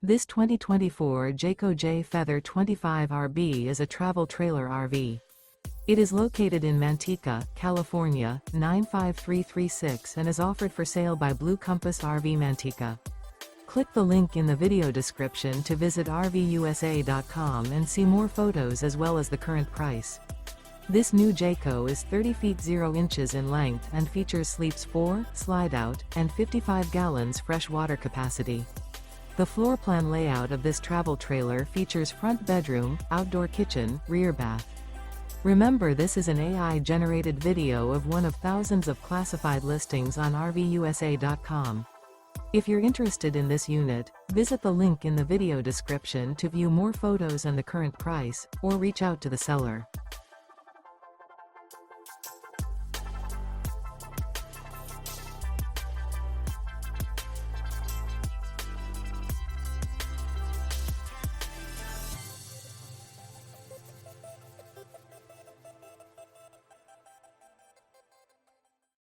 This 2024 Jayco Jay Feather 25RB is a travel trailer RV. It is located in Manteca, California, 95336 and is offered for sale by Blue Compass RV Manteca. Click the link in the video description to visit RVUSA.com and see more photos as well as the current price. This new Jayco is 30 feet 0 inches in length and features sleeps 4, slide-out, and 55 gallons fresh water capacity. The floor plan layout of this travel trailer features front bedroom, outdoor kitchen, rear bath. Remember, this is an AI-generated video of one of thousands of classified listings on RVUSA.com. If you're interested in this unit, visit the link in the video description to view more photos and the current price, or reach out to the seller.